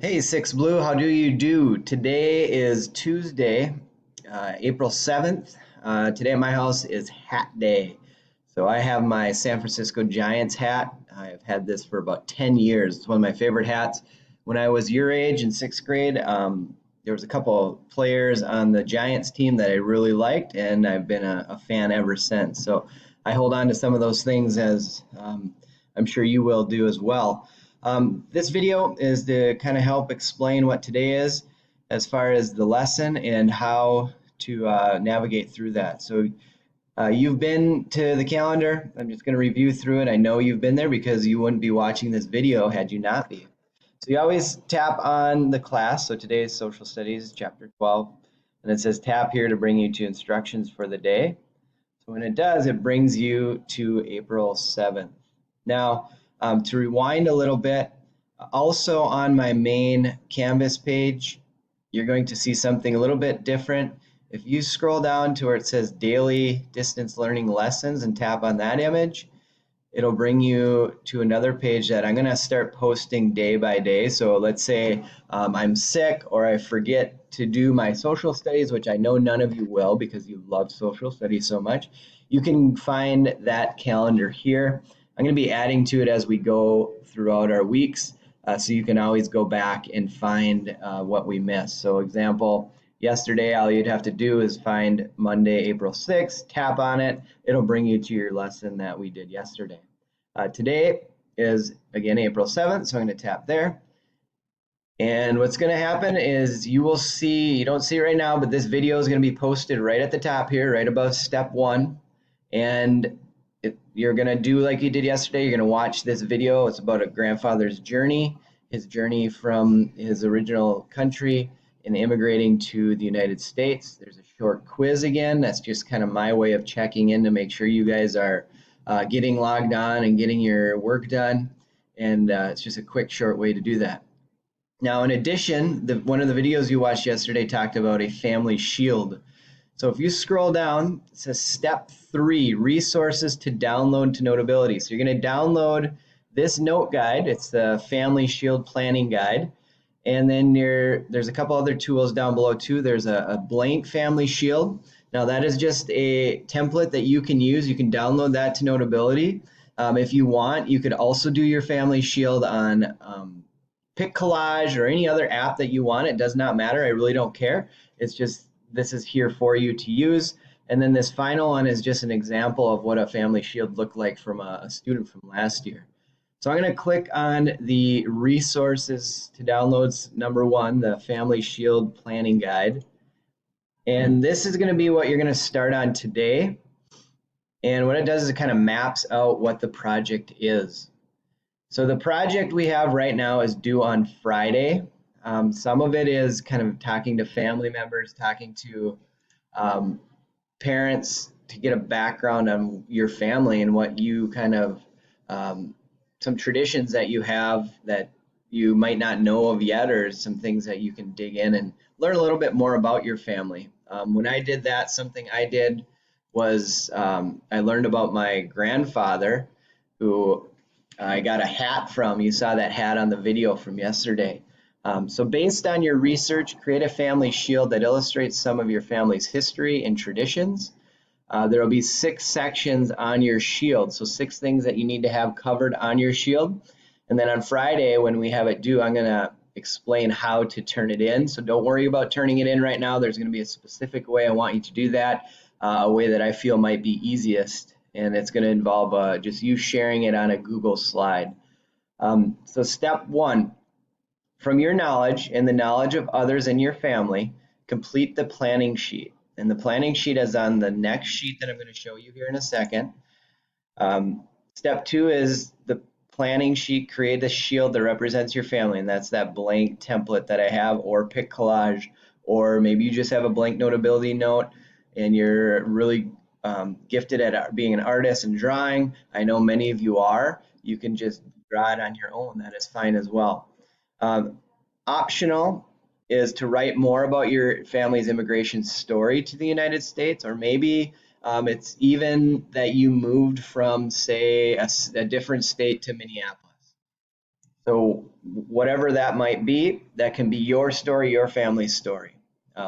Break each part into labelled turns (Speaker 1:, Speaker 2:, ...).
Speaker 1: Hey, Six Blue, how do you do? Today is Tuesday, April 7th. Today at my house is hat day. So I have my San Francisco Giants hat. I've had this for about 10 years. It's one of my favorite hats. When I was your age in sixth grade, there was a couple of players on the Giants team that I really liked, and I've been a fan ever since. So I hold on to some of those things as I'm sure you will do as well. This video is to kind of help explain what today is as far as the lesson and how to navigate through that. So you've been to the calendar. I'm just going to review through it. I know you've been there because you wouldn't be watching this video had you not be. So you always tap on the class. So today is Social Studies, Chapter 12. And it says tap here to bring you to instructions for the day. So when it does, it brings you to April 7th. Now, to rewind a little bit, also on my main Canvas page, you're going to see something a little bit different. If you scroll down to where it says Daily Distance Learning Lessons and tap on that image, it'll bring you to another page that I'm going to start posting day by day. So let's say I'm sick or I forget to do my social studies, which I know none of you will because you love social studies so much. You can find that calendar here. I'm going to be adding to it as we go throughout our weeks. So you can always go back and find what we missed. So example, yesterday, all you'd have to do is find Monday, April 6th, tap on it. It'll bring you to your lesson that we did yesterday. Today is, again, April 7th, so I'm going to tap there. And what's going to happen is you will see, you don't see it right now, but this video is going to be posted right at the top here, right above step 1. And you're going to do like you did yesterday. You're going to watch this video. It's about a grandfather's journey, his journey from his original country and immigrating to the United States. There's a short quiz again. That's just kind of my way of checking in to make sure you guys are getting logged on and getting your work done. And it's just a quick, short way to do that. Now, in addition, one of the videos you watched yesterday talked about a family shield. So if you scroll down, it says step 3, resources to download to Notability. So you're going to download this note guide. It's the Family Shield Planning Guide. And then there's a couple other tools down below too. There's a blank Family Shield. Now that is just a template that you can use. You can download that to Notability. If you want, you could also do your Family Shield on PicCollage or any other app that you want. It does not matter. I really don't care. It's just this is here for you to use. And then this final one is just an example of what a Family Shield looked like from a student from last year. So I'm going to click on the resources to downloads number 1, the Family Shield Planning Guide. And this is going to be what you're going to start on today. And what it does is it kind of maps out what the project is. So the project we have right now is due on Friday. Some of it is kind of talking to family members, talking to parents to get a background on your family and what you kind of, some traditions that you have that you might not know of yet, or some things that you can dig in and learn a little bit more about your family. When I did that, something I did was I learned about my grandfather, who I got a hat from. You saw that hat on the video from yesterday. So based on your research, create a family shield that illustrates some of your family's history and traditions. There will be 6 sections on your shield, so 6 things that you need to have covered on your shield. And then on Friday, when we have it due, I'm going to explain how to turn it in. So don't worry about turning it in right now. There's going to be a specific way I want you to do that, a way that I feel might be easiest. And it's going to involve just you sharing it on a Google slide. So step 1, from your knowledge and the knowledge of others in your family, complete the planning sheet. And the planning sheet is on the next sheet that I'm going to show you here in a second. Step 2 is the planning sheet. Create a shield that represents your family, and that's that blank template that I have, or PicCollage, or maybe you just have a blank Notability note and you're really gifted at being an artist and drawing. I know many of you are. You can just draw it on your own. That is fine as well. Optional is to write more about your family's immigration story to the United States, or maybe it's even that you moved from, say, a different state to Minneapolis. So whatever that might be, that can be your story, your family's story.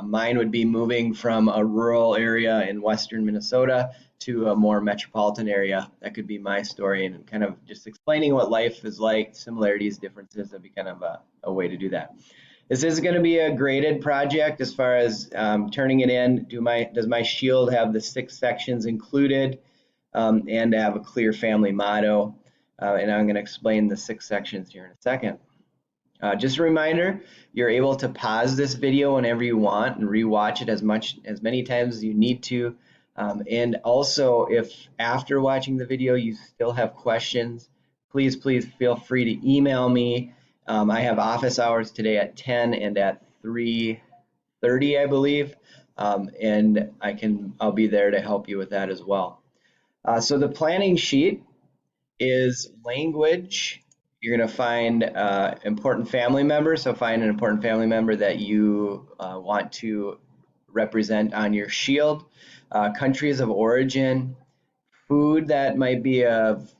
Speaker 1: Mine would be moving from a rural area in western Minnesota to a more metropolitan area. That could be my story, and kind of just explaining what life is like, similarities, differences. That'd be kind of a way to do that. This is going to be a graded project as far as turning it in. Does my shield have the 6 sections included, and have a clear family motto? And I'm going to explain the 6 sections here in a second. Just a reminder, you're able to pause this video whenever you want and rewatch it as many times as you need to. And also, if after watching the video you still have questions, please feel free to email me. I have office hours today at 10 and at 3:30, I believe, and I'll be there to help you with that as well. So the planning sheet is language. You're going to find important family members. So find an important family member that you want to represent on your shield. Countries of origin, food that might be of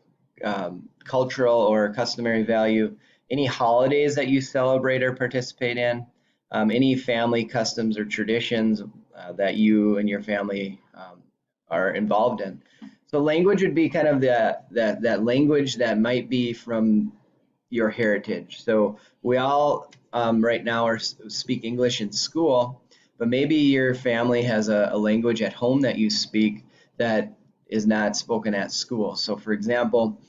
Speaker 1: cultural or customary value, any holidays that you celebrate or participate in, any family customs or traditions that you and your family are involved in. So language would be kind of that language that might be from your heritage. So we all right now speak English in school, but maybe your family has a language at home that you speak that is not spoken at school. So for example,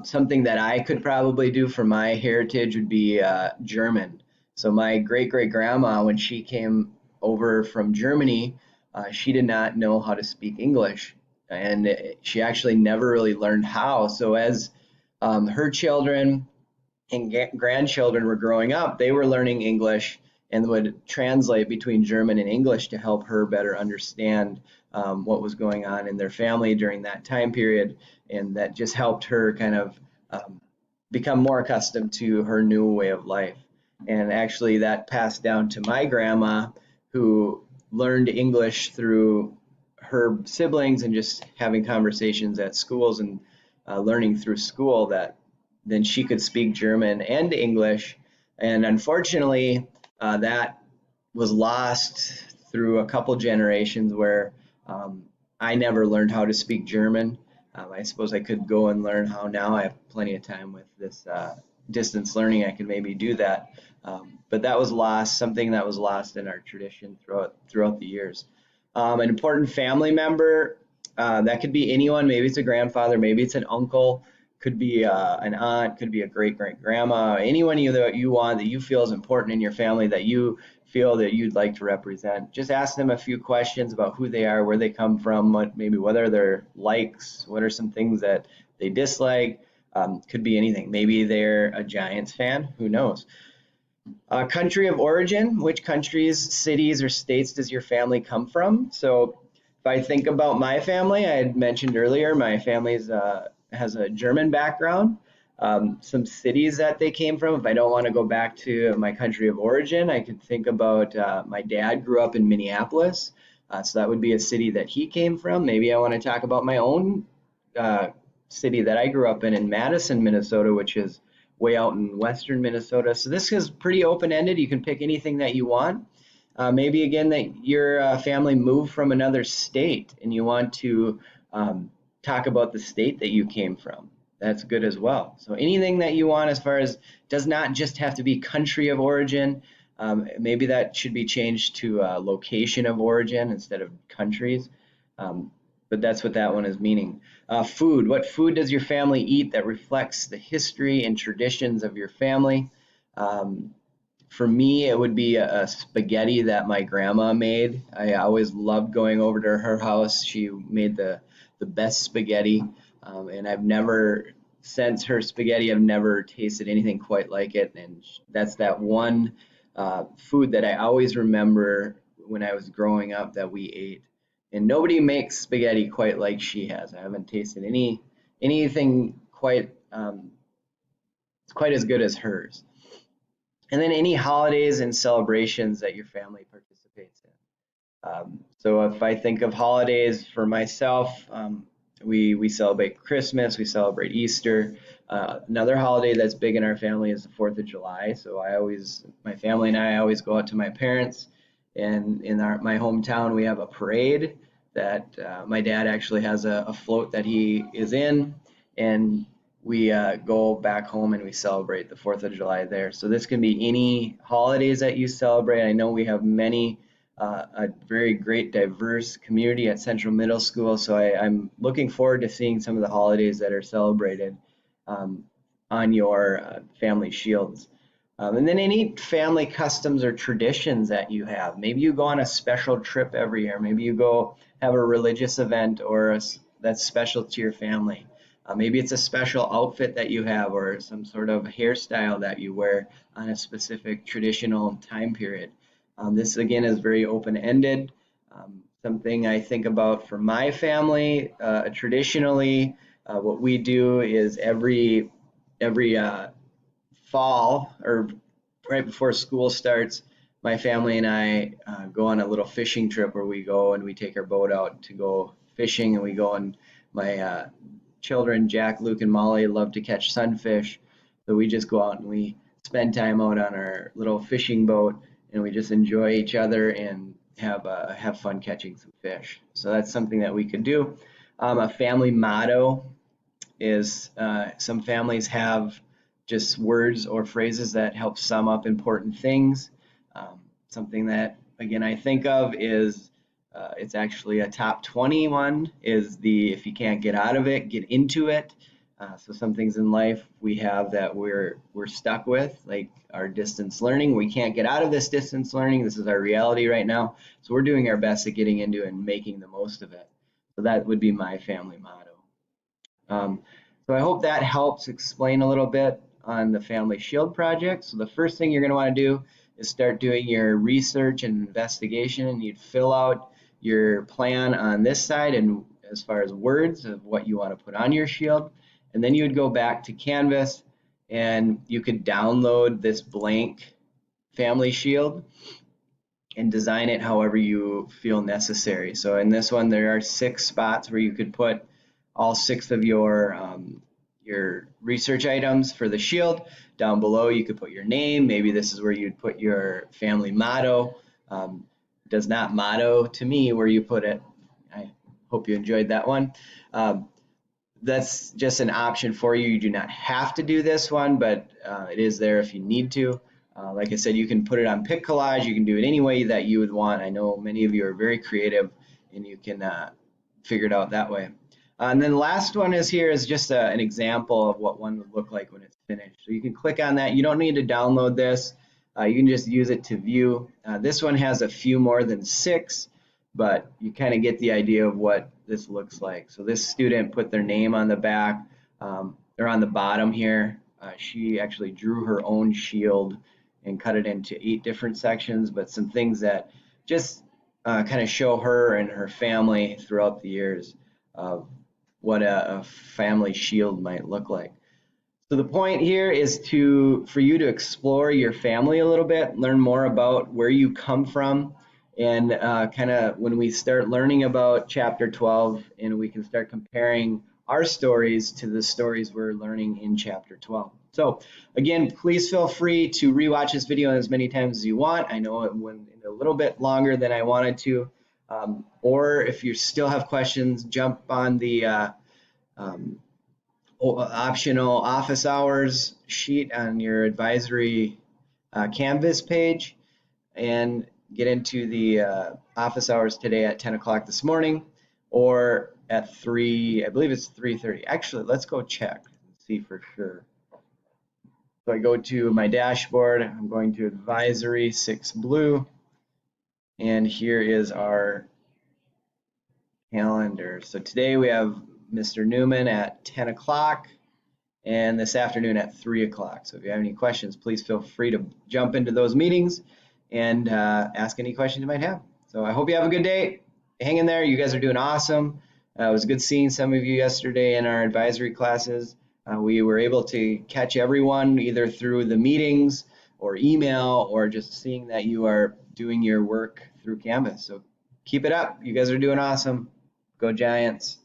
Speaker 1: something that I could probably do for my heritage would be German. So my great-great-grandma, when she came over from Germany, she did not know how to speak English, and she actually never really learned how. So as her children and grandchildren were growing up, they were learning English and would translate between German and English to help her better understand what was going on in their family during that time period. And that just helped her kind of become more accustomed to her new way of life. And actually that passed down to my grandma, who learned English through her siblings and just having conversations at schools and learning through school, that then she could speak German and English. And unfortunately, that was lost through a couple generations where I never learned how to speak German. I suppose I could go and learn how now. I have plenty of time with this distance learning. I could maybe do that. But that was lost, something that was lost in our tradition throughout the years. An important family member, that could be anyone. Maybe it's a grandfather, maybe it's an uncle, could be an aunt, could be a great-great-grandma, anyone that you want, that you feel is important in your family, that you feel that you'd like to represent. Just ask them a few questions about who they are, where they come from, what are their likes, what are some things that they dislike. Could be anything. Maybe they're a Giants fan, who knows. Country of origin, which countries, cities, or states does your family come from? So if I think about my family, I had mentioned earlier, my family has a German background. Some cities that they came from, if I don't want to go back to my country of origin, I could think about my dad grew up in Minneapolis, so that would be a city that he came from. Maybe I want to talk about my own city that I grew up in Madison, Minnesota, which is way out in western Minnesota. So this is pretty open-ended. You can pick anything that you want. Maybe again that your family moved from another state and you want to talk about the state that you came from. That's good as well. So anything that you want, as far as, does not just have to be country of origin. Maybe that should be changed to location of origin instead of countries. But that's what that one is meaning. Food. What food does your family eat that reflects the history and traditions of your family? For me, it would be a spaghetti that my grandma made. I always loved going over to her house. She made the best spaghetti, and I've never, since her spaghetti, I've never tasted anything quite like it. And that's that one food that I always remember when I was growing up that we ate. And nobody makes spaghetti quite like she has. I haven't tasted anything quite as good as hers. And then any holidays and celebrations that your family participates in. So if I think of holidays for myself, We celebrate Christmas, we celebrate Easter. Another holiday that's big in our family is the 4th of July. So my family and I always go out to my parents, and in my hometown we have a parade that my dad actually has a float that he is in, and we go back home and we celebrate the 4th of July there. So this can be any holidays that you celebrate. I know we have a very great diverse community at Central Middle School, so I'm looking forward to seeing some of the holidays that are celebrated um, on your family shields. And then any family customs or traditions that you have. Maybe you go on a special trip every year. Maybe you go have a religious event that's special to your family. Maybe it's a special outfit that you have or some sort of hairstyle that you wear on a specific traditional time period. This again is very open-ended. Something I think about for my family, traditionally, what we do is every fall or right before school starts, my family and I go on a little fishing trip where we go and we take our boat out to go fishing, and we go, and my children, Jack, Luke, and Molly, love to catch sunfish. So we just go out and we spend time out on our little fishing boat, and we just enjoy each other and have fun catching some fish. So that's something that we could do. A family motto is some families have just words or phrases that help sum up important things. Something that, again, I think of is it's actually a top 20 one is if you can't get out of it, get into it. So some things in life we have that we're stuck with, like our distance learning. We can't get out of this distance learning. This is our reality right now. So we're doing our best at getting into it and making the most of it. So that would be my family motto. So I hope that helps explain a little bit on the Family Shield project. So the first thing you're going to want to do is start doing your research and investigation, and you'd fill out your plan on this side and as far as words of what you want to put on your shield. And then you would go back to Canvas and you could download this blank family shield and design it however you feel necessary. So in this one, there are 6 spots where you could put all 6 of your research items for the shield. Down below, you could put your name. Maybe this is where you'd put your family motto. Does not motto to me where you put it. I hope you enjoyed that one. That's just an option for you. You do not have to do this one, but it is there if you need to. Like I said, you can put it on Pic Collage. You can do it any way that you would want. I know many of you are very creative, and you can figure it out that way. And then the last one is here is just an example of what one would look like when it's finished. So you can click on that. You don't need to download this. You can just use it to view. This one has a few more than 6, but you kind of get the idea of what this looks like. So this student put their name on the back. They're on the bottom here. She actually drew her own shield and cut it into 8 different sections, but some things that just kind of show her and her family throughout the years of what a family shield might look like. So the point here is for you to explore your family a little bit, learn more about where you come from, and kind of when we start learning about chapter 12, and we can start comparing our stories to the stories we're learning in chapter 12. So again, please feel free to rewatch this video as many times as you want. I know it went a little bit longer than I wanted to. Or if you still have questions, jump on the optional office hours sheet on your advisory Canvas page and get into the office hours today at 10 o'clock this morning, or at 3, I believe it's 3:30. Actually, let's go check and see for sure. So I go to my dashboard, I'm going to advisory 6 blue, and here is our calendar. So today we have Mr. Newman at 10 o'clock and this afternoon at 3 o'clock. So if you have any questions, please feel free to jump into those meetings and ask any questions you might have. So I hope you have a good day. Hang in there. You guys are doing awesome. It was good seeing some of you yesterday in our advisory classes. We were able to catch everyone either through the meetings or email or just seeing that you are doing your work through Canvas. So keep it up. You guys are doing awesome. Go Giants.